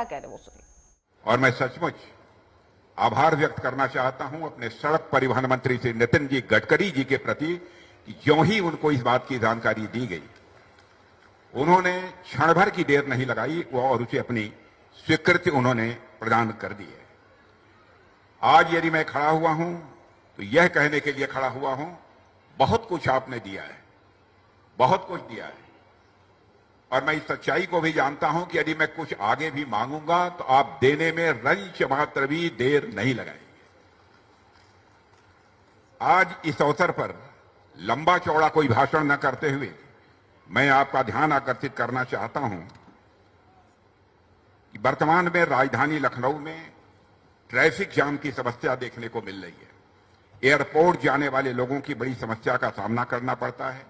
क्या कह रहे हैं वो सुनिए। और मैं सचमुच आभार व्यक्त करना चाहता हूं अपने सड़क परिवहन मंत्री श्री नितिन जी गडकरी जी के प्रति कि ज्यों ही उनको इस बात की जानकारी दी गई, उन्होंने क्षण भर की देर नहीं लगाई और उसे अपनी स्वीकृति उन्होंने प्रदान कर दी है। आज यदि मैं खड़ा हुआ हूं तो यह कहने के लिए खड़ा हुआ हूं, बहुत कुछ आपने दिया है, बहुत कुछ दिया है, और मैं इस सच्चाई को भी जानता हूं कि यदि मैं कुछ आगे भी मांगूंगा तो आप देने में रंच मात्र भी देर नहीं लगाएंगे। आज इस अवसर पर लंबा चौड़ा कोई भाषण न करते हुए मैं आपका ध्यान आकर्षित करना चाहता हूं कि वर्तमान में राजधानी लखनऊ में ट्रैफिक जाम की समस्या देखने को मिल रही है। एयरपोर्ट जाने वाले लोगों की बड़ी समस्या का सामना करना पड़ता है।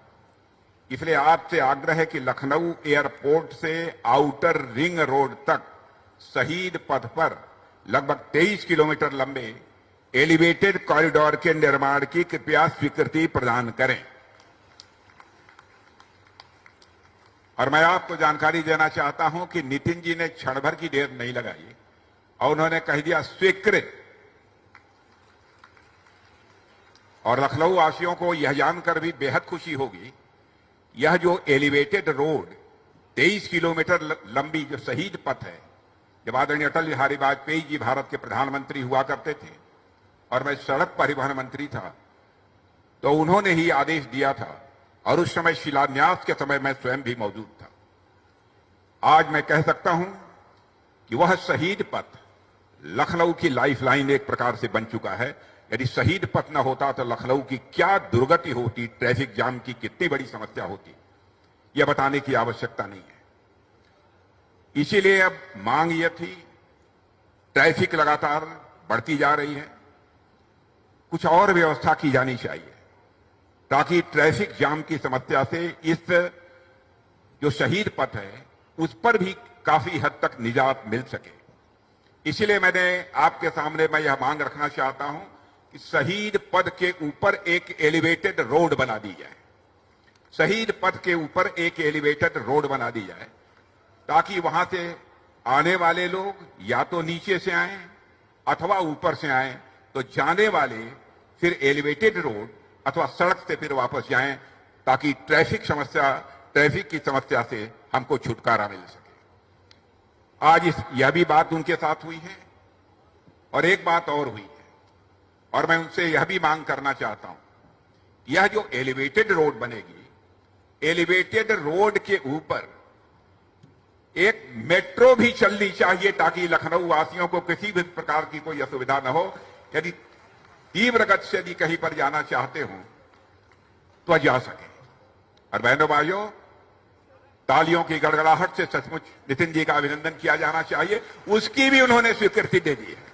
इसलिए आपसे आग्रह है कि लखनऊ एयरपोर्ट से आउटर रिंग रोड तक शहीद पथ पर लगभग 23 किलोमीटर लंबे एलिवेटेड कॉरिडोर के निर्माण की कृपया स्वीकृति प्रदान करें। और मैं आपको जानकारी देना चाहता हूं कि नितिन जी ने क्षण भर की देर नहीं लगाई और उन्होंने कह दिया स्वीकृत। और लखनऊ वासियों को यह जानकर भी बेहद खुशी होगी, यह जो एलिवेटेड रोड 23 किलोमीटर लंबी जो शहीद पथ है, जब आदरणीय अटल बिहारी वाजपेयी जी भारत के प्रधानमंत्री हुआ करते थे और मैं सड़क परिवहन मंत्री था, तो उन्होंने ही आदेश दिया था और उस समय शिलान्यास के समय मैं स्वयं भी मौजूद था। आज मैं कह सकता हूं कि वह शहीद पथ लखनऊ की लाइफलाइन एक प्रकार से बन चुका है। यदि शहीद पथ न होता तो लखनऊ की क्या दुर्गति होती, ट्रैफिक जाम की कितनी बड़ी समस्या होती, यह बताने की आवश्यकता नहीं है। इसीलिए अब मांग यह थी, ट्रैफिक लगातार बढ़ती जा रही है, कुछ और व्यवस्था की जानी चाहिए ताकि ट्रैफिक जाम की समस्या से इस जो शहीद पथ है उस पर भी काफी हद तक निजात मिल सके। इसलिए मैंने आपके सामने मैं यह मांग रखना चाहता हूं कि शहीद पथ के ऊपर एक एलिवेटेड रोड बना दी जाए। शहीद पथ के ऊपर एक एलिवेटेड रोड बना दी जाए ताकि वहां से आने वाले लोग या तो नीचे से आए अथवा ऊपर से आए, तो जाने वाले फिर एलिवेटेड रोड अथवा सड़क से फिर वापस जाएं ताकि ट्रैफिक की समस्या से हमको छुटकारा मिल सके। आज यह भी बात उनके साथ हुई है और एक बात और हुई है, और मैं उनसे यह भी मांग करना चाहता हूं, यह जो एलिवेटेड रोड बनेगी, एलिवेटेड रोड के ऊपर एक मेट्रो भी चलनी चाहिए ताकि लखनऊ वासियों को किसी भी प्रकार की कोई असुविधा न हो। यदि तीव्र गति से यदि कहीं पर जाना चाहते हो तो जा सके। और बहनों भाइयों, तालियों की गड़गड़ाहट से सचमुच नितिन जी का अभिनंदन किया जाना चाहिए, उसकी भी उन्होंने स्वीकृति दे दी है।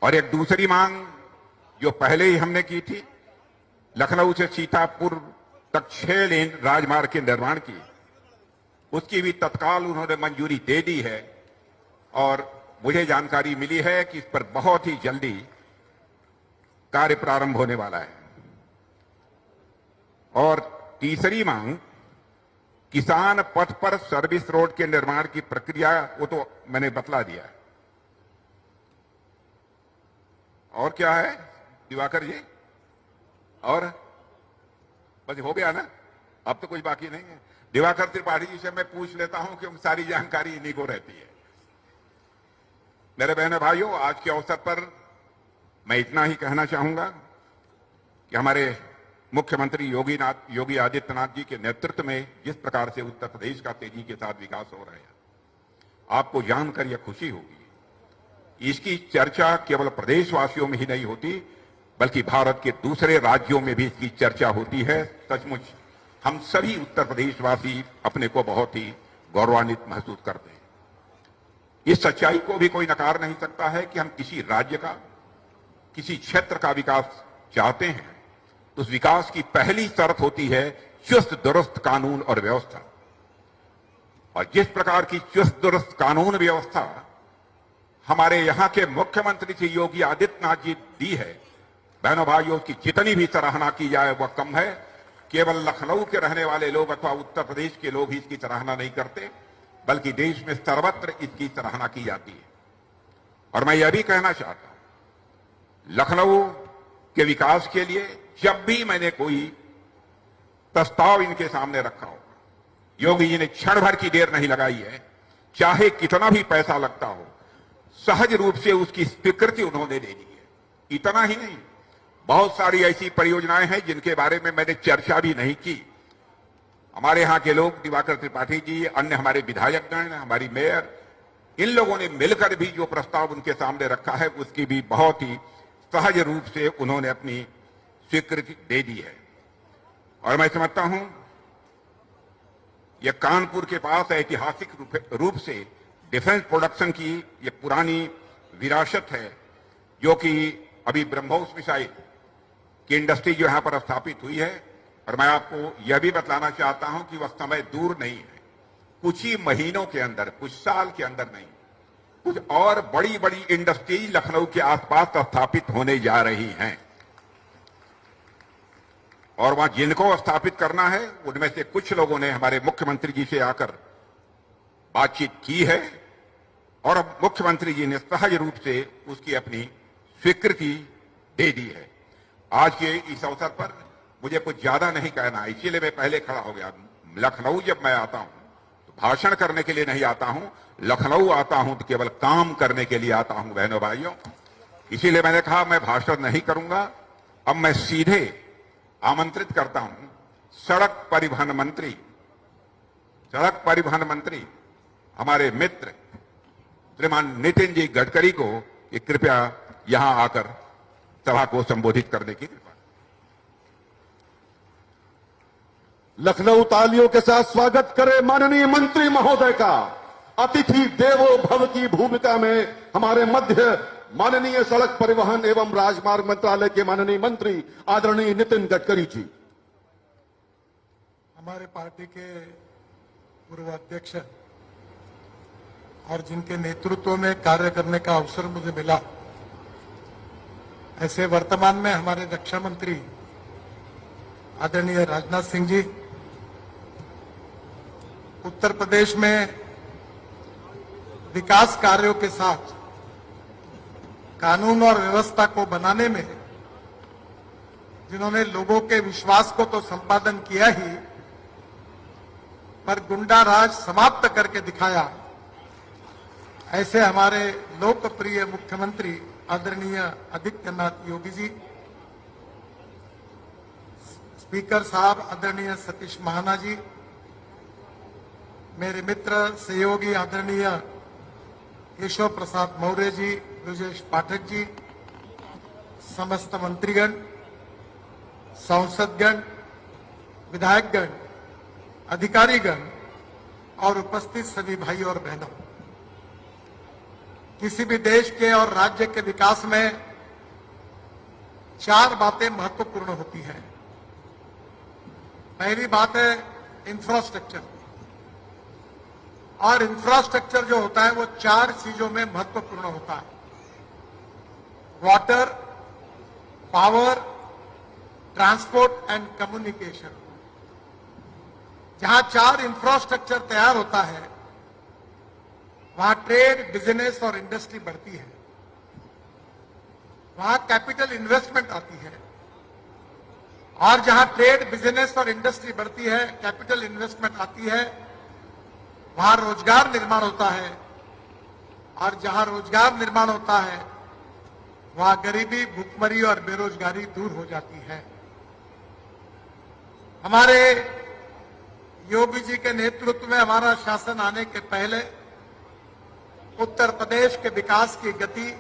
और एक दूसरी मांग जो पहले ही हमने की थी, लखनऊ से सीतापुर तक 6 लेन राजमार्ग के निर्माण की, उसकी भी तत्काल उन्होंने मंजूरी दे दी है और मुझे जानकारी मिली है कि इस पर बहुत ही जल्दी कार्य प्रारंभ होने वाला है। और तीसरी मांग, किसान पथ पर सर्विस रोड के निर्माण की प्रक्रिया, वो तो मैंने बतला दिया है। और क्या है दिवाकर जी? और बस हो गया ना, अब तो कुछ बाकी नहीं है। दिवाकर त्रिपाठी जी से मैं पूछ लेता हूं कि सारी जानकारी इन्हीं को रहती है। मेरे बहनों भाइयों, आज के अवसर पर मैं इतना ही कहना चाहूंगा कि हमारे मुख्यमंत्री योगी आदित्यनाथ जी के नेतृत्व में जिस प्रकार से उत्तर प्रदेश का तेजी के साथ विकास हो रहा है, आपको जानकर यह खुशी होगी। इसकी चर्चा केवल प्रदेशवासियों में ही नहीं होती, बल्कि भारत के दूसरे राज्यों में भी इसकी चर्चा होती है। सचमुच हम सभी उत्तर प्रदेशवासी अपने को बहुत ही गौरवान्वित महसूस करते हैं। इस सच्चाई को भी कोई नकार नहीं सकता है कि हम किसी राज्य का, किसी क्षेत्र का विकास चाहते हैं तो उस विकास की पहली शर्त होती है चुस्त दुरुस्त कानून और व्यवस्था। और जिस प्रकार की चुस्त दुरुस्त कानून व्यवस्था हमारे यहां के मुख्यमंत्री श्री योगी आदित्यनाथ जी दी है, बहनों भाइयों, उसकी जितनी भी सराहना की जाए वह कम है। केवल लखनऊ के रहने वाले लोग अथवा उत्तर प्रदेश के लोग ही इसकी सराहना नहीं करते, बल्कि देश में सर्वत्र इसकी सराहना की जाती है। और मैं यह भी कहना चाहता हूं, लखनऊ के विकास के लिए जब भी मैंने कोई प्रस्ताव इनके सामने रखा हो, योगी जी ने क्षण भर की देर नहीं लगाई है, चाहे कितना भी पैसा लगता हो, सहज रूप से उसकी स्वीकृति उन्होंने दे दी है। इतना ही नहीं, बहुत सारी ऐसी परियोजनाएं हैं जिनके बारे में मैंने चर्चा भी नहीं की। हमारे यहां के लोग, दिवाकर त्रिपाठी जी, अन्य हमारे विधायकगण, हमारी मेयर, इन लोगों ने मिलकर भी जो प्रस्ताव उनके सामने रखा है उसकी भी बहुत ही सहज रूप से उन्होंने अपनी स्वीकृति दे दी है। और मैं समझता हूं यह कानपुर के पास ऐतिहासिक रूप से डिफेंस प्रोडक्शन की ये पुरानी विरासत है, जो कि अभी ब्रह्मोस मिसाइल की इंडस्ट्री जो यहां पर स्थापित हुई है। और मैं आपको यह भी बतलाना चाहता हूं कि वह समय दूर नहीं है, कुछ ही महीनों के अंदर, कुछ साल के अंदर नहीं, कुछ और बड़ी बड़ी इंडस्ट्री लखनऊ के आसपास स्थापित होने जा रही हैं। और वहां जिनको स्थापित करना है उनमें से कुछ लोगों ने हमारे मुख्यमंत्री जी से आकर बातचीत की है और अब मुख्यमंत्री जी ने सहज रूप से उसकी अपनी स्वीकृति दे दी है। आज के इस अवसर पर मुझे कुछ ज्यादा नहीं कहना है, इसीलिए मैं पहले खड़ा हो गया। लखनऊ जब मैं आता हूं तो भाषण करने के लिए नहीं आता हूं, लखनऊ आता हूं तो केवल काम करने के लिए आता हूं बहनों भाइयों। इसीलिए मैंने कहा मैं भाषण नहीं करूंगा। अब मैं सीधे आमंत्रित करता हूं सड़क परिवहन मंत्री हमारे मित्र श्रीमान नितिन जी गडकरी को कि कृपया यहां आकर सभा को संबोधित करने की कृपा। लखनऊ तालियों के साथ स्वागत करें माननीय मंत्री महोदय का। अतिथि देवो भव की भूमिका में हमारे मध्य माननीय सड़क परिवहन एवं राजमार्ग मंत्रालय के माननीय मंत्री आदरणीय नितिन गडकरी जी। हमारे पार्टी के पूर्व अध्यक्ष और जिनके नेतृत्व में कार्य करने का अवसर मुझे मिला, ऐसे वर्तमान में हमारे रक्षा मंत्री आदरणीय राजनाथ सिंह जी, उत्तर प्रदेश में विकास कार्यों के साथ कानून और व्यवस्था को बनाने में जिन्होंने लोगों के विश्वास को तो संपादन किया ही, पर गुंडा राज समाप्त करके दिखाया, ऐसे हमारे लोकप्रिय मुख्यमंत्री आदरणीय आदित्यनाथ योगी जी, स्पीकर साहब आदरणीय सतीश महाना जी, मेरे मित्र सहयोगी आदरणीय केशव प्रसाद मौर्य जी, ब्रजेश पाठक जी, समस्त मंत्रीगण, सांसदगण, विधायकगण, अधिकारीगण और उपस्थित सभी भाई और बहनों, किसी भी देश के और राज्य के विकास में 4 बातें महत्वपूर्ण होती हैं। पहली बात है इंफ्रास्ट्रक्चर, और इंफ्रास्ट्रक्चर जो होता है वो 4 चीजों में महत्वपूर्ण होता है: water, power, transport and communication. जहां 4 इंफ्रास्ट्रक्चर तैयार होता है वहां ट्रेड, बिजनेस और इंडस्ट्री बढ़ती है, वहां कैपिटल इन्वेस्टमेंट आती है, और जहां ट्रेड, बिजनेस और इंडस्ट्री बढ़ती है, कैपिटल इन्वेस्टमेंट आती है, वहां रोजगार निर्माण होता है, और जहां रोजगार निर्माण होता है वहां गरीबी, भुखमरी और बेरोजगारी दूर हो जाती है। हमारे योगी जी के नेतृत्व में हमारा शासन आने के पहले उत्तर प्रदेश के विकास की गति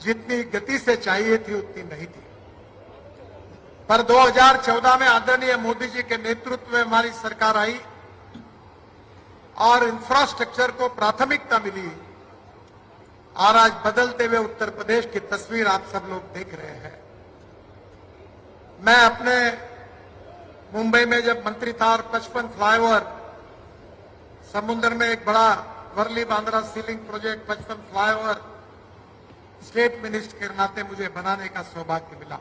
जितनी गति से चाहिए थी उतनी नहीं थी, पर 2014 में आदरणीय मोदी जी के नेतृत्व में हमारी सरकार आई और इंफ्रास्ट्रक्चर को प्राथमिकता मिली, और आज बदलते हुए उत्तर प्रदेश की तस्वीर आप सब लोग देख रहे हैं। मैं अपने मुंबई में जब मंत्री था और 55 फ्लाईओवर, समुद्र में एक बड़ा Worli Bandra sealink project 55 flyover state minister के नाते मुझे बनाने का सौभाग्य मिला,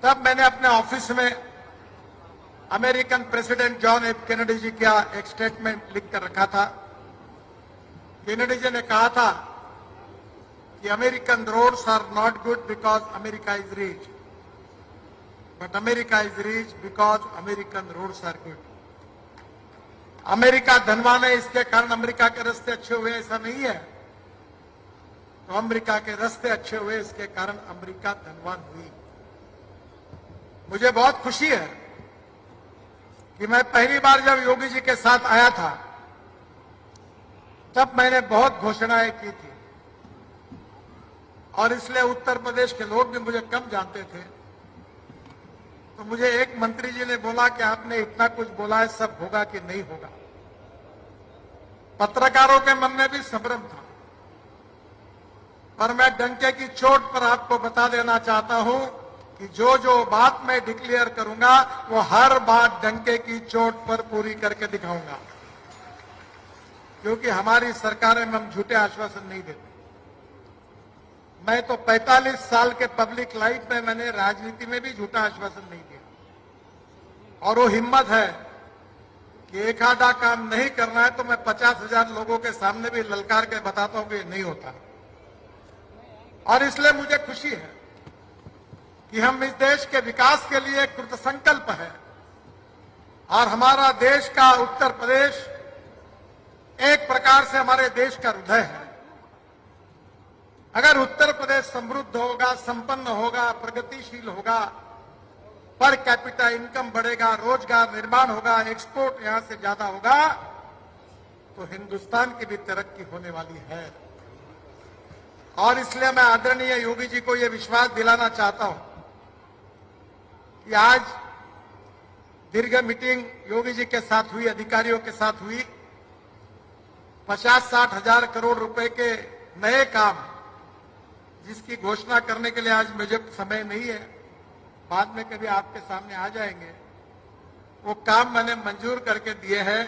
तब मैंने अपने ऑफिस में American president John F Kennedy ji का एक स्टेटमेंट लिख कर रखा था। कैनेडी जी ने कहा था कि American roads are not good because America is rich, but America is rich because American roads are good. America धनवान है इसके कारण अमेरिका के रास्ते अच्छे हुए, ऐसा नहीं है। तो अमेरिका के रास्ते अच्छे हुए इसके कारण अमेरिका धनवान हुई। मुझे बहुत खुशी है कि मैं पहली बार जब योगी जी के साथ आया था तब मैंने बहुत घोषणाएं की थी, और इसलिए उत्तर प्रदेश के लोग भी मुझे कम जानते थे। तो मुझे एक मंत्री जी ने बोला कि आपने इतना कुछ बोला है, सब होगा कि नहीं होगा। पत्रकारों के मन में भी संभ्रम था, पर मैं डंके की चोट पर आपको बता देना चाहता हूं कि जो जो बात मैं डिक्लेयर करूंगा वो हर बात डंके की चोट पर पूरी करके दिखाऊंगा, क्योंकि हमारी सरकारें में हम झूठे आश्वासन नहीं देते। मैं तो 45 साल के पब्लिक लाइफ में मैंने राजनीति में भी झूठा आश्वासन नहीं दिया, और वो हिम्मत है कि एक आधा काम नहीं करना है तो मैं 50,000 लोगों के सामने भी ललकार के बताता हूं कि नहीं होता। और इसलिए मुझे खुशी है कि हम इस देश के विकास के लिए कृतसंकल्प है, और हमारा देश का उत्तर प्रदेश एक प्रकार से हमारे देश का हृदय है। अगर उत्तर प्रदेश समृद्ध होगा, संपन्न होगा, प्रगतिशील होगा, पर कैपिटा इनकम बढ़ेगा, रोजगार निर्माण होगा, एक्सपोर्ट यहां से ज्यादा होगा, तो हिंदुस्तान की भी तरक्की होने वाली है। और इसलिए मैं आदरणीय योगी जी को यह विश्वास दिलाना चाहता हूं कि आज दीर्घ मीटिंग योगी जी के साथ हुई, अधिकारियों के साथ हुई। 50-60 हजार करोड़ रुपए के नए काम जिसकी घोषणा करने के लिए आज मुझे समय नहीं है, बाद में कभी आपके सामने आ जाएंगे। वो काम मैंने मंजूर करके दिए हैं,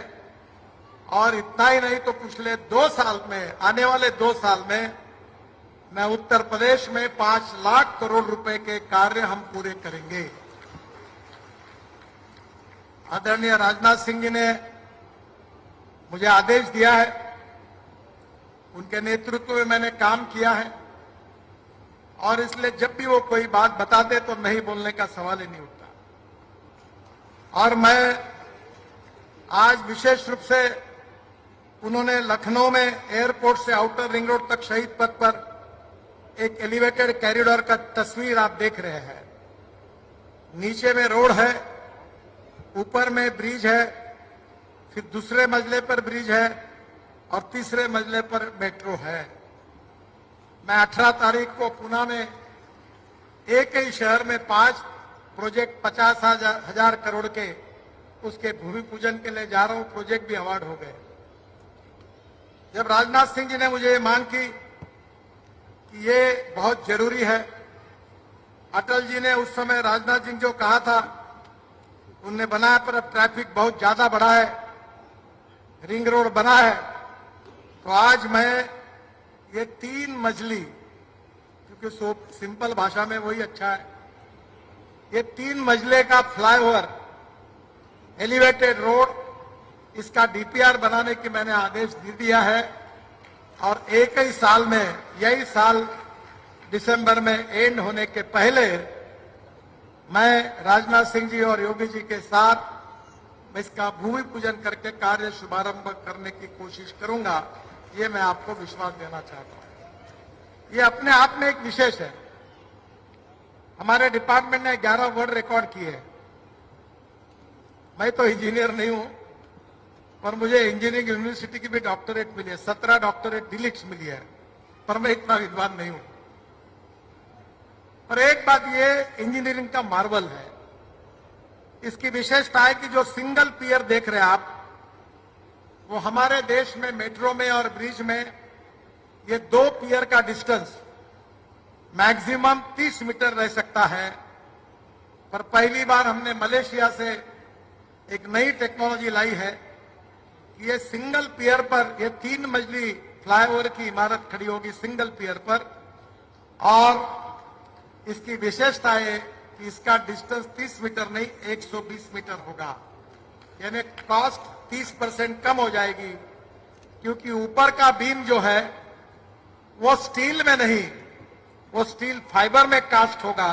और इतना ही नहीं तो पिछले 2 साल में, आने वाले 2 साल में मैं उत्तर प्रदेश में 5 लाख करोड़ रुपए के कार्य हम पूरे करेंगे। आदरणीय राजनाथ सिंह जी ने मुझे आदेश दिया है, उनके नेतृत्व में मैंने काम किया है, और इसलिए जब भी वो कोई बात बताते तो नहीं बोलने का सवाल ही नहीं उठता। और मैं आज विशेष रूप से उन्होंने लखनऊ में एयरपोर्ट से आउटर रिंग रोड तक शहीद पथ पर एक एलिवेटेड कॉरिडोर का तस्वीर आप देख रहे हैं। नीचे में रोड है, ऊपर में ब्रिज है, फिर दूसरे मंजिले पर ब्रिज है, और तीसरे मंजिले पर मेट्रो है। मैं 18 तारीख को पुणे में एक ही शहर में 5 प्रोजेक्ट 50,000 करोड़ के उसके भूमि पूजन के लिए जा रहा हूं। प्रोजेक्ट भी अवार्ड हो गए। जब राजनाथ सिंह जी ने मुझे ये मांग की कि ये बहुत जरूरी है, अटल जी ने उस समय राजनाथ सिंह जो कहा था उनने बनाया, पर अब ट्रैफिक बहुत ज्यादा बढ़ा है, रिंग रोड बना है, तो आज मैं ये 3 मंजिली, क्योंकि सिंपल भाषा में वही अच्छा है, ये 3 मंजिले का फ्लाईओवर एलिवेटेड रोड इसका डीपीआर बनाने की मैंने आदेश दे दिया है। और एक ही साल में, यही साल दिसंबर में एंड होने के पहले मैं राजनाथ सिंह जी और योगी जी के साथ इसका भूमि पूजन करके कार्य शुभारंभ करने की कोशिश करूंगा। ये मैं आपको विश्वास देना चाहता हूं। ये अपने आप में एक विशेष है। हमारे डिपार्टमेंट ने 11 वर्ल्ड रिकॉर्ड किए। मैं तो इंजीनियर नहीं हूं, पर मुझे इंजीनियरिंग यूनिवर्सिटी की भी डॉक्टरेट मिली है, 17 डॉक्टरेट डिलिट्स मिली है, पर मैं इतना विद्वान नहीं हूं। पर एक बात ये इंजीनियरिंग का मार्वल है, इसकी विशेषता है कि जो सिंगल पियर देख रहे हैं आप, वो हमारे देश में मेट्रो में और ब्रिज में ये 2 पियर का डिस्टेंस मैक्सिमम 30 मीटर रह सकता है। पर पहली बार हमने मलेशिया से एक नई टेक्नोलॉजी लाई है कि ये सिंगल पियर पर ये 3 मंजिली फ्लाईओवर की इमारत खड़ी होगी सिंगल पियर पर, और इसकी विशेषता है कि इसका डिस्टेंस 30 मीटर नहीं 120 मीटर होगा, यानी कॉस्ट 30% कम हो जाएगी, क्योंकि ऊपर का बीम जो है वो स्टील में नहीं, वो स्टील फाइबर में कास्ट होगा।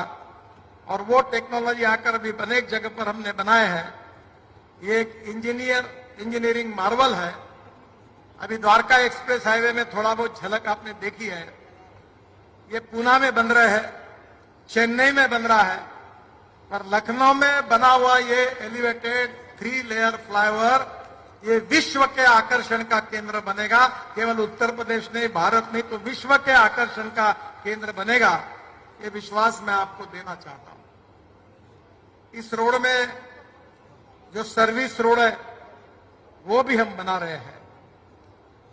और वो टेक्नोलॉजी आकर अभी अनेक जगह पर हमने बनाए हैं। ये एक इंजीनियरिंग मार्वल है। अभी द्वारका एक्सप्रेस हाईवे में थोड़ा बहुत झलक आपने देखी है। ये पूना में बन रहा है, चेन्नई में बन रहा है, पर लखनऊ में बना हुआ ये एलिवेटेड 3 लेयर फ्लाईओवर ये विश्व के आकर्षण का केंद्र बनेगा। केवल उत्तर प्रदेश नहीं, भारत नहीं, तो विश्व के आकर्षण का केंद्र बनेगा। ये विश्वास मैं आपको देना चाहता हूं। इस रोड में जो सर्विस रोड है वो भी हम बना रहे हैं,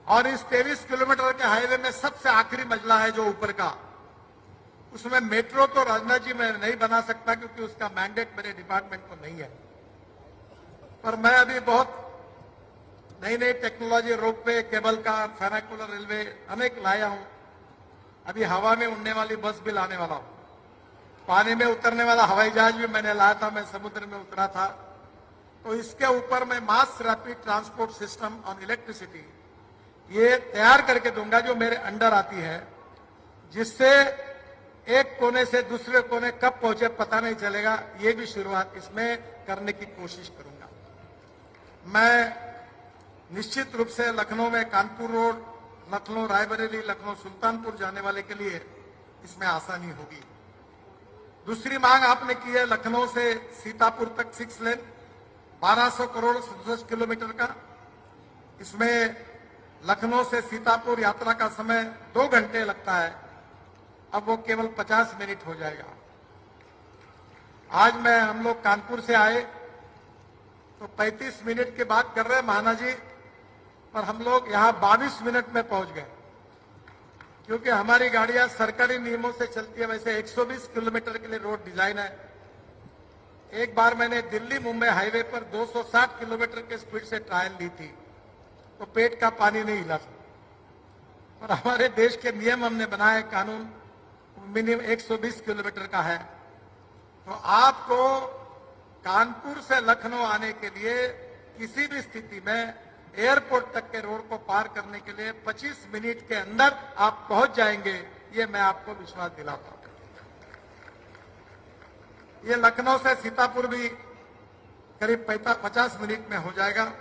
और इस 23 किलोमीटर के हाईवे में सबसे आखिरी मंजिला है जो ऊपर का, उसमें मेट्रो तो राजनाथ जी मैं नहीं बना सकता क्योंकि उसका मैंडेट मेरे डिपार्टमेंट को नहीं है। पर मैं अभी बहुत नई नई technology, ropeway, cable car, funicular railway अनेक लाया हूं। अभी हवा में उड़ने वाली बस भी लाने वाला हूं। पानी में उतरने वाला हवाई जहाज भी मैंने लाया था, मैं समुद्र में उतरा था। तो इसके ऊपर मैं mass rapid transport system on electricity ये तैयार करके दूंगा, जो मेरे अंडर आती है, जिससे एक कोने से दूसरे कोने कब पहुंचे पता नहीं चलेगा। ये भी शुरुआत इसमें करने की कोशिश करूंगा। मैं निश्चित रूप से लखनऊ में कानपुर रोड, लखनऊ रायबरेली, लखनऊ सुल्तानपुर जाने वाले के लिए इसमें आसानी होगी। दूसरी मांग आपने की है लखनऊ से सीतापुर तक 6 लेन 1200 करोड़ 67 किलोमीटर का। इसमें लखनऊ से सीतापुर यात्रा का समय 2 घंटे लगता है, अब वो केवल 50 मिनट हो जाएगा। आज हम लोग कानपुर से आए तो 35 मिनट की बात कर रहे हैं महाना जी, पर हम लोग यहां 22 मिनट में पहुंच गए, क्योंकि हमारी गाड़ियां सरकारी नियमों से चलती है। वैसे 120 किलोमीटर के लिए रोड डिजाइन है। एक बार मैंने दिल्ली मुंबई हाईवे पर 260 किलोमीटर के स्पीड से ट्रायल ली थी, तो पेट का पानी नहीं हिला था। और हमारे देश के नियम हमने बनाए, कानून मिनिमम 120 किलोमीटर का है। तो आपको कानपुर से लखनऊ आने के लिए किसी भी स्थिति में एयरपोर्ट तक के रोड को पार करने के लिए 25 मिनट के अंदर आप पहुंच जाएंगे, ये मैं आपको विश्वास दिलाता हूं। ये लखनऊ से सीतापुर भी करीब 50 मिनट में हो जाएगा।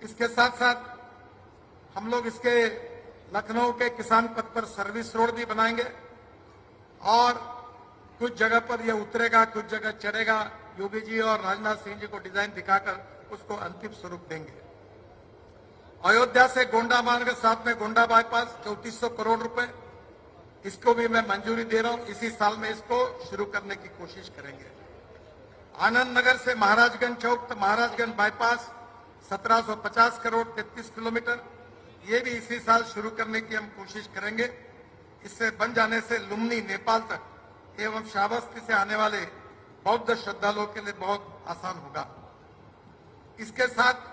इसके साथ साथ हम लोग इसके लखनऊ के किसान पथ पर सर्विस रोड भी बनाएंगे, और कुछ जगह पर यह उतरेगा, कुछ जगह चढ़ेगा। योगी जी और राजनाथ सिंह जी को डिजाइन दिखाकर उसको अंतिम स्वरूप देंगे। अयोध्या से गोंडा मार्ग, साथ में गोंडा बाईपास 3400 करोड़ रुपए, इसको भी मैं मंजूरी दे रहा हूं। इसी साल में इसको शुरू करने की कोशिश करेंगे। आनंद नगर से महाराजगंज चौक तक महाराजगंज बाईपास 1750 करोड़ 33 किलोमीटर, ये भी इसी साल शुरू करने की हम कोशिश करेंगे। इससे बन जाने से लुम्नी नेपाल तक एवं श्रावस्ती से आने वाले बौद्ध श्रद्धालुओं के लिए बहुत आसान होगा। इसके साथ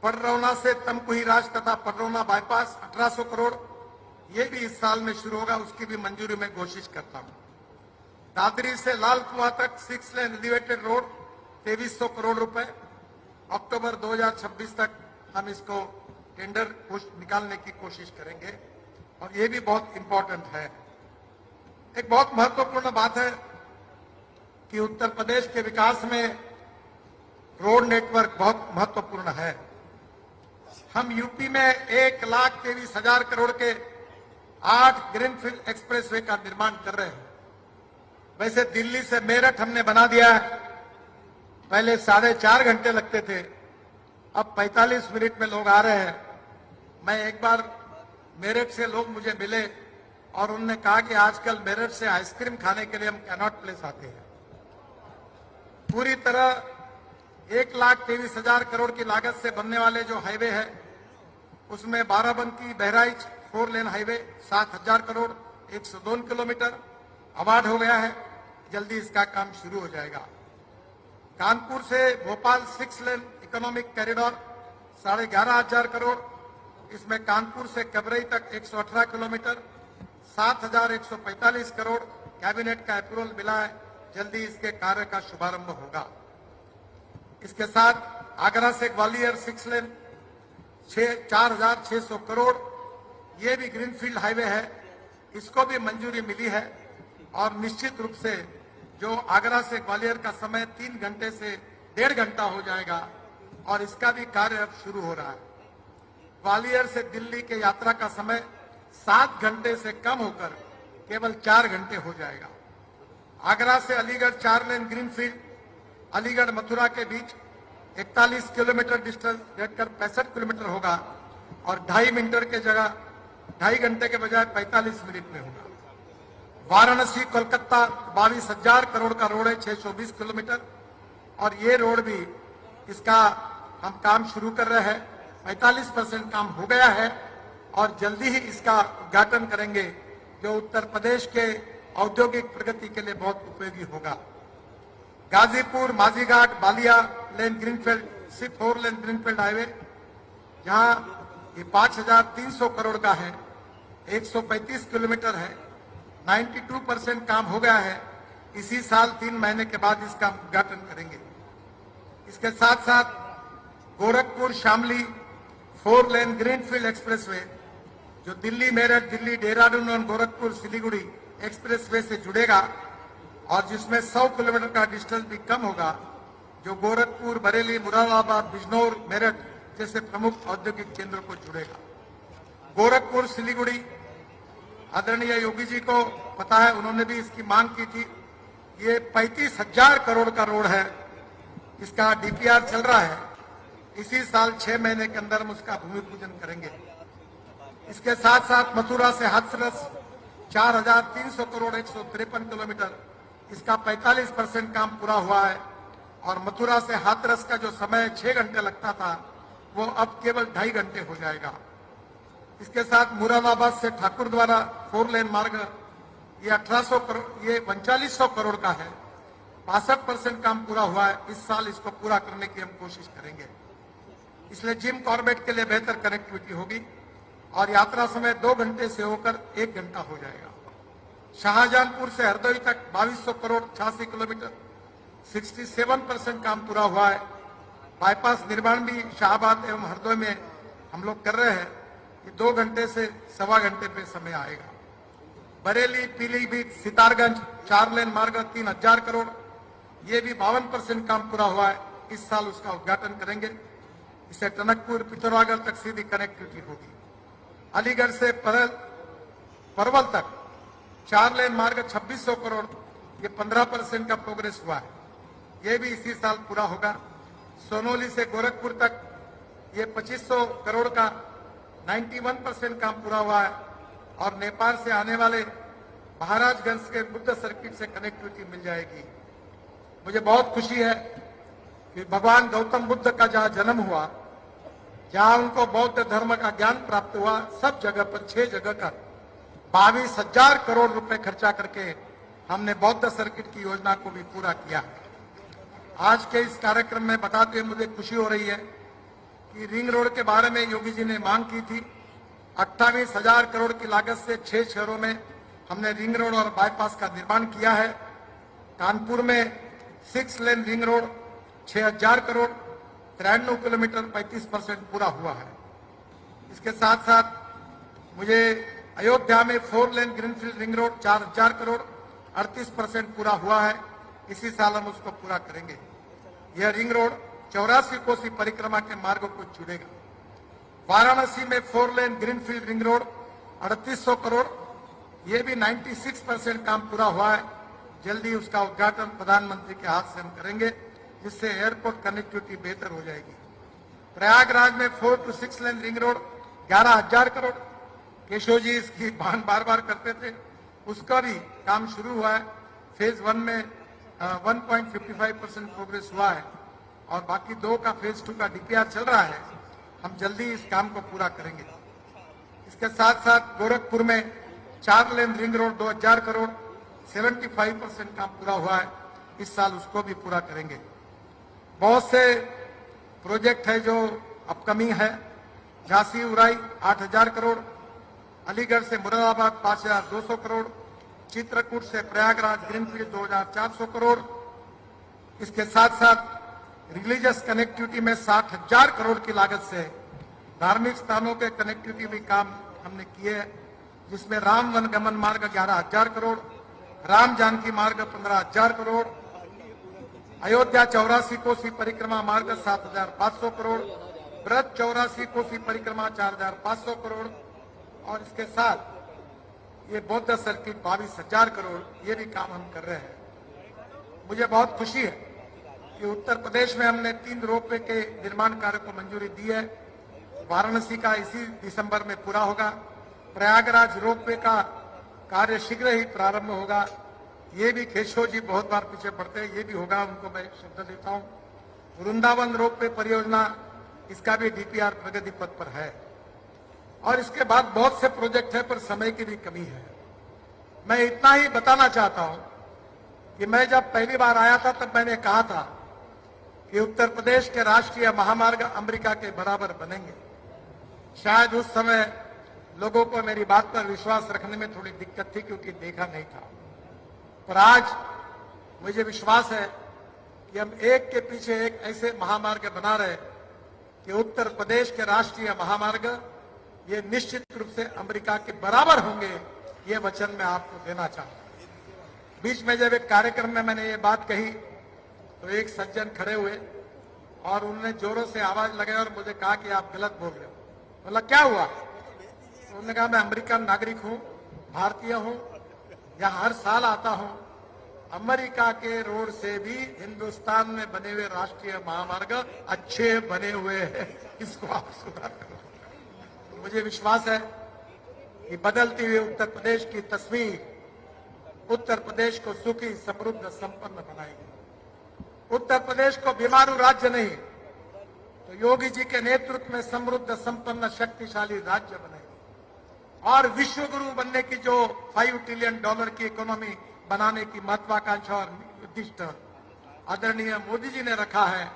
पडरौना से तमकुही राज तथा पडरौना बाईपास 1800 करोड़, ये भी इस साल में शुरू होगा, उसकी भी मंजूरी में कोशिश करता हूं। दादरी से लाल कुआं तक 6 लेन एलिवेटेड रोड 2300 करोड़ रुपए, अक्टूबर 2026 तक हम इसको टेंडर निकालने की कोशिश करेंगे, और ये भी बहुत इंपॉर्टेंट है। एक बहुत महत्वपूर्ण बात है कि उत्तर प्रदेश के विकास में रोड नेटवर्क बहुत महत्वपूर्ण है। हम यूपी में 1,23,000 करोड़ के 8 ग्रीनफील्ड एक्सप्रेसवे का निर्माण कर रहे हैं। वैसे दिल्ली से मेरठ हमने बना दिया है, पहले 4.5 घंटे लगते थे, अब 45 मिनट में लोग आ रहे हैं। मैं एक बार मेरठ से लोग मुझे मिले और उन्होंने कहा कि आजकल मेरठ से आइसक्रीम खाने के लिए हम कैनॉट प्लेस आते हैं। पूरी तरह 1,23,000 करोड़ की लागत से बनने वाले जो हाईवे है, उसमें Barabanki Bahraich 4 lane highway 7,000 crore 102 kilometre award हो गया है, जल्दी इसका काम शुरू हो जाएगा। कानपुर से भोपाल 6 लेन इकोनॉमिक कॉरिडोर 11,500 करोड़, इसमें कानपुर से कबरई तक 118 किलोमीटर 7,145 करोड़ कैबिनेट का अप्रूवल मिला है, जल्दी इसके कार्य का शुभारंभ होगा। इसके साथ आगरा से ग्वालियर 6 लेन 4,600 करोड़, ये भी ग्रीनफील्ड हाईवे है, इसको भी मंजूरी मिली है और निश्चित रूप से जो आगरा से ग्वालियर का समय 3 घंटे से 1.5 घंटा हो जाएगा और इसका भी कार्य अब शुरू हो रहा है। ग्वालियर से दिल्ली के यात्रा का समय 7 घंटे से कम होकर केवल 4 घंटे हो जाएगा। आगरा से अलीगढ़ 4 लेन ग्रीनफील्ड अलीगढ़ मथुरा के बीच 41 किलोमीटर डिस्टेंस घटकर 65 किलोमीटर होगा और 2.5 मिनट के जगह 2.5 घंटे के बजाय 45 मिनट में होगा। वाराणसी कोलकाता 22,000 करोड़ का रोड है, 620 किलोमीटर, और ये रोड भी इसका हम काम शुरू कर रहे हैं। 45% काम हो गया है और जल्दी ही इसका उद्घाटन करेंगे, जो उत्तर प्रदेश के औद्योगिक प्रगति के लिए बहुत उपयोगी होगा। Ghazipur माजीघाट Ballia lane greenfield 4 lane greenfield highway, जहां ये 5,300 करोड़ का है, 135 किलोमीटर है, 92% काम हो गया है। इसी साल 3 महीने के बाद इसका उद्घाटन करेंगे। इसके साथ साथ Gorakhpur Shamli 4 lane greenfield expressway, जो दिल्ली मेरठ, दिल्ली देहरादून और गोरखपुर सिलीगुड़ी एक्सप्रेसवे से जुड़ेगा और जिसमें 100 किलोमीटर का डिस्टेंस भी कम होगा, जो गोरखपुर, बरेली, मुरादाबाद, बिजनौर, मेरठ जैसे प्रमुख औद्योगिक केंद्रों को जुड़ेगा। गोरखपुर सिलीगुड़ी, आदरणीय योगी जी को पता है, उन्होंने भी इसकी मांग की थी। ये 35,000 करोड़ का रोड है, इसका डीपीआर चल रहा है। इसी साल 6 महीने के अंदर हम उसका भूमि पूजन करेंगे। इसके साथ साथ मथुरा से हाथरस 4,300 करोड़ 153 किलोमीटर, इसका 45% काम पूरा हुआ है और मथुरा से हाथरस का जो समय 6 घंटे लगता था, वो अब केवल 2.5 घंटे हो जाएगा। इसके साथ मुरादाबाद से ठाकुर द्वारा 4 लेन मार्ग, ये 1800 करोड़, ये 4500 करोड़ का है, 65% काम पूरा हुआ है। इस साल इसको पूरा करने की हम कोशिश करेंगे। इसलिए जिम कॉर्बेट के लिए बेहतर कनेक्टिविटी होगी और यात्रा समय 2 घंटे से होकर 1 घंटा हो जाएगा। शाहजहांपुर से हरदोई तक 2200 करोड़ 86 किलोमीटर, 67% काम पूरा हुआ है। बाईपास निर्माण भी शाहबाद एवं हरदोई में हम लोग कर रहे हैं। ये 2 घंटे से 1.25 घंटे पे समय आएगा। बरेली पीलीभीत सितारगंज 4 लेन मार्ग 3,000 करोड़, ये भी 52% काम पूरा हुआ है। इस साल उसका उद्घाटन करेंगे। इससे टनकपुर पिथौरागढ़ तक सीधी कनेक्टिविटी होगी। अलीगढ़ से परवल तक 4 लेन मार्ग 2600 करोड़, ये 15% का प्रोग्रेस हुआ है, ये भी इसी साल पूरा होगा। सोनोली से गोरखपुर तक ये 2500 करोड़ का 91% काम पूरा हुआ है और नेपाल से आने वाले महाराजगंज के बुद्ध सर्किट से कनेक्टिविटी मिल जाएगी। मुझे बहुत खुशी है कि भगवान गौतम बुद्ध का जहां जन्म हुआ, जहां उनको बौद्ध धर्म का ज्ञान प्राप्त हुआ, सब जगह पर 6 जगह का 22,000 करोड़ रुपए खर्चा करके हमने बौद्ध सर्किट की योजना को भी पूरा किया। आज के इस कार्यक्रम में बताते हुए मुझे खुशी हो रही है कि रिंग रोड के बारे में योगी जी ने मांग की थी। 28,000 करोड़ की लागत से 6 शहरों में हमने रिंग रोड और बाईपास का निर्माण किया है। कानपुर में 6 lane ring road 6,000 crore 93 kilometre 35% पूरा हुआ है। इसके साथ साथ मुझे अयोध्या में 4 lane greenfield ring road 4,000 crore 38% पूरा हुआ है। इसी साल हम उसको पूरा करेंगे। यह रिंग रोड 84 कोसी परिक्रमा के मार्गों को जुड़ेगा। वाराणसी में 4 lane greenfield ring road 3800 crore, यह भी 96% काम पूरा हुआ है। जल्दी उसका उद्घाटन प्रधानमंत्री के हाथ से हम करेंगे, जिससे एयरपोर्ट कनेक्टिविटी बेहतर हो जाएगी। प्रयागराज में 4 to 6 lane ring road 11,000 crore, Keshav ji इसकी बार बार करते थे, उसका भी काम शुरू हुआ है। फेज 1 में 1.55% प्रोग्रेस हुआ है और बाकी 2 का फेज 2 का डीपीआर चल रहा है। हम जल्दी इस काम को पूरा करेंगे। इसके साथ साथ गोरखपुर में 4 लेन रिंग रोड 2,000 करोड़ 75% काम पूरा हुआ है। इस साल उसको भी पूरा करेंगे। बहुत से प्रोजेक्ट है जो अपकमिंग है। झांसी उराई 8,000 करोड़, अलीगढ़ से मुरादाबाद 5,200 करोड़, चित्रकूट से प्रयागराज ग्रीनफील्ड 2400 करोड़। इसके साथ साथ रिलीजियस कनेक्टिविटी में 60,000 करोड़ की लागत से धार्मिक स्थानों के कनेक्टिविटी भी काम हमने किए हैं, जिसमें राम वन गमन मार्ग 11,000 करोड़, राम जानकी मार्ग 15,000 करोड़, अयोध्या 84 कोसी परिक्रमा मार्ग 7,500 करोड़, ब्रज 84 कोसी परिक्रमा 4,500 करोड़ और इसके साथ ये बौद्ध सर्किट 22,000 करोड़, ये भी काम हम कर रहे हैं। मुझे बहुत खुशी है कि उत्तर प्रदेश में हमने 3 रोपवे के निर्माण कार्य को मंजूरी दी है। वाराणसी का इसी दिसंबर में पूरा होगा। प्रयागराज रोपवे का कार्य शीघ्र ही प्रारंभ होगा। ये भी केशव जी बहुत बार पीछे पड़ते हैं, ये भी होगा, उनको मैं शब्द देता हूं। वृंदावन रोपवे परियोजना, इसका भी डीपीआर प्रगति पथ पर है और इसके बाद बहुत से प्रोजेक्ट है, पर समय की भी कमी है। मैं इतना ही बताना चाहता हूं कि मैं जब पहली बार आया था तब मैंने कहा था कि उत्तर प्रदेश के राष्ट्रीय महामार्ग अमेरिका के बराबर बनेंगे। शायद उस समय लोगों को मेरी बात पर विश्वास रखने में थोड़ी दिक्कत थी, क्योंकि देखा नहीं था। पर आज मुझे विश्वास है कि हम एक के पीछे एक ऐसे महामार्ग बना रहे कि उत्तर प्रदेश के राष्ट्रीय महामार्ग ये निश्चित रूप से अमेरिका के बराबर होंगे। ये वचन मैं आपको देना चाहता हूं। बीच में जब एक कार्यक्रम में मैंने ये बात कही तो एक सज्जन खड़े हुए और उन्होंने जोरों से आवाज लगाई और मुझे कहा कि आप गलत बोल रहे हो। बोला क्या हुआ? तो उन्होंने कहा मैं अमेरिकन नागरिक हूं, भारतीय हूं, यहां हर साल आता हूं। अमेरिका के रोड से भी हिंदुस्तान में बने हुए राष्ट्रीय महामार्ग अच्छे बने हुए हैं, इसको आप सुधार करो। तो मुझे विश्वास है कि बदलती हुई उत्तर प्रदेश की तस्वीर उत्तर प्रदेश को सुखी, समृद्ध, संपन्न बनाएगी। उत्तर प्रदेश को बीमारू राज्य नहीं तो योगी जी के नेतृत्व में समृद्ध, संपन्न, शक्तिशाली राज्य बनेगा और विश्व गुरु बनने की जो $5 ट्रिलियन की इकोनॉमी बनाने की महत्वाकांक्षा और उद्दिष्ट आदरणीय मोदी जी ने रखा है,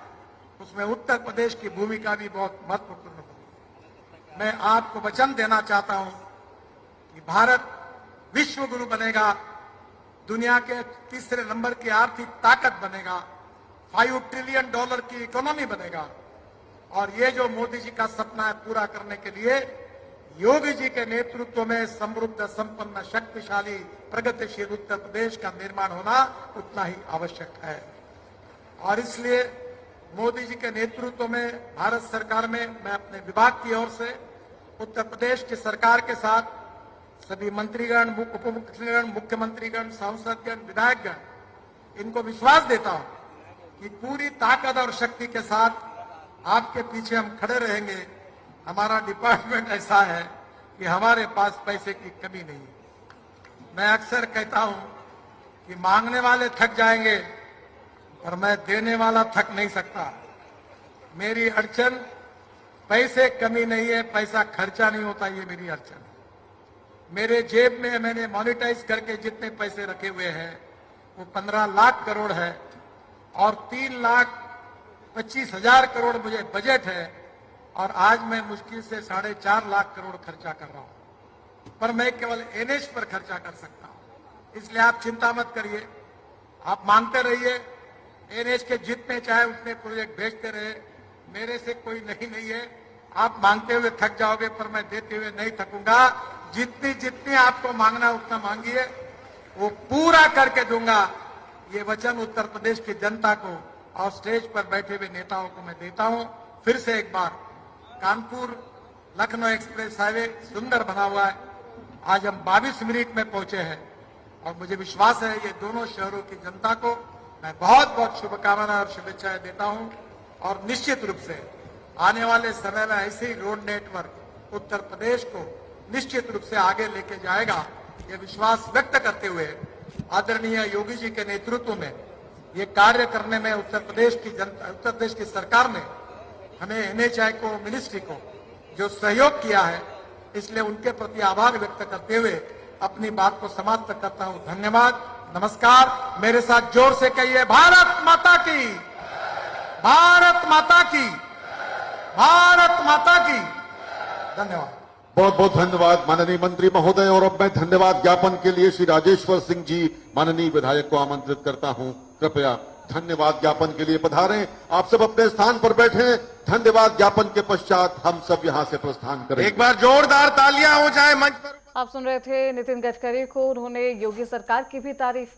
उसमें उत्तर प्रदेश की भूमिका भी बहुत महत्वपूर्ण होगी। मैं आपको वचन देना चाहता हूं कि भारत विश्व गुरु बनेगा, दुनिया के तीसरे नंबर की आर्थिक ताकत बनेगा, $5 ट्रिलियन की इकोनॉमी बनेगा और ये जो मोदी जी का सपना है पूरा करने के लिए योगी जी के नेतृत्व में समृद्ध, संपन्न, शक्तिशाली, प्रगतिशील उत्तर प्रदेश का निर्माण होना उतना ही आवश्यक है। और इसलिए मोदी जी के नेतृत्व में भारत सरकार में मैं अपने विभाग की ओर से उत्तर प्रदेश की सरकार के साथ सभी मंत्रीगण, उप मुख्यमंत्रीगण, मुख्यमंत्रीगण, सांसदगण, विधायकगण, इनको विश्वास देता हूं कि पूरी ताकत और शक्ति के साथ आपके पीछे हम खड़े रहेंगे। हमारा डिपार्टमेंट ऐसा है कि हमारे पास पैसे की कमी नहीं है। मैं अक्सर कहता हूं कि मांगने वाले थक जाएंगे पर मैं देने वाला थक नहीं सकता। मेरी अड़चन पैसे कमी नहीं है, पैसा खर्चा नहीं होता, ये मेरी अड़चन है। मेरे जेब में मैंने मॉनिटाइज करके जितने पैसे रखे हुए हैं वो 15 लाख करोड़ है और 3,25,000 करोड़ मुझे बजट है और आज मैं मुश्किल से 4.5 लाख करोड़ खर्चा कर रहा हूं, पर मैं केवल एनएच पर खर्चा कर सकता हूं। इसलिए आप चिंता मत करिए, आप मांगते रहिए, एनएच के जितने चाहे उतने प्रोजेक्ट भेजते रहे, मेरे से कोई नहीं है। आप मांगते हुए थक जाओगे पर मैं देते हुए नहीं थकूंगा। जितनी जितनी आपको मांगना उतना मांगिए, वो पूरा करके दूंगा। ये वचन उत्तर प्रदेश की जनता को और स्टेज पर बैठे हुए नेताओं को मैं देता हूं। फिर से एक बार कानपुर लखनऊ एक्सप्रेस हाईवे सुंदर बना हुआ है, आज हम 22 मिनट में पहुंचे हैं और मुझे विश्वास है ये दोनों शहरों की जनता को मैं बहुत बहुत शुभकामनाएं और शुभेच्छाएं देता हूं और निश्चित रूप से आने वाले समय में ऐसे ही रोड नेटवर्क उत्तर प्रदेश को निश्चित रूप से आगे लेके जाएगा, ये विश्वास व्यक्त करते हुए आदरणीय योगी जी के नेतृत्व में ये कार्य करने में उत्तर प्रदेश की जनता, उत्तर प्रदेश की सरकार ने हमें एनएचआई को, मिनिस्ट्री को जो सहयोग किया है, इसलिए उनके प्रति आभार व्यक्त करते हुए अपनी बात को समाप्त करता हूं। धन्यवाद, नमस्कार। मेरे साथ जोर से कहिए, भारत माता की, भारत माता की, भारत माता की। धन्यवाद। बहुत बहुत धन्यवाद माननीय मंत्री महोदय। और अब मैं धन्यवाद ज्ञापन के लिए श्री राजेश्वर सिंह जी माननीय विधायक को आमंत्रित करता हूं। कृपया धन्यवाद ज्ञापन के लिए पधारें। आप सब अपने स्थान पर बैठें। धन्यवाद ज्ञापन के पश्चात हम सब यहां से प्रस्थान करेंगे। एक बार जोरदार तालियां हो जाए मंच पर। आप सुन रहे थे नितिन गडकरी को। उन्होंने योगी सरकार की भी तारीफ की।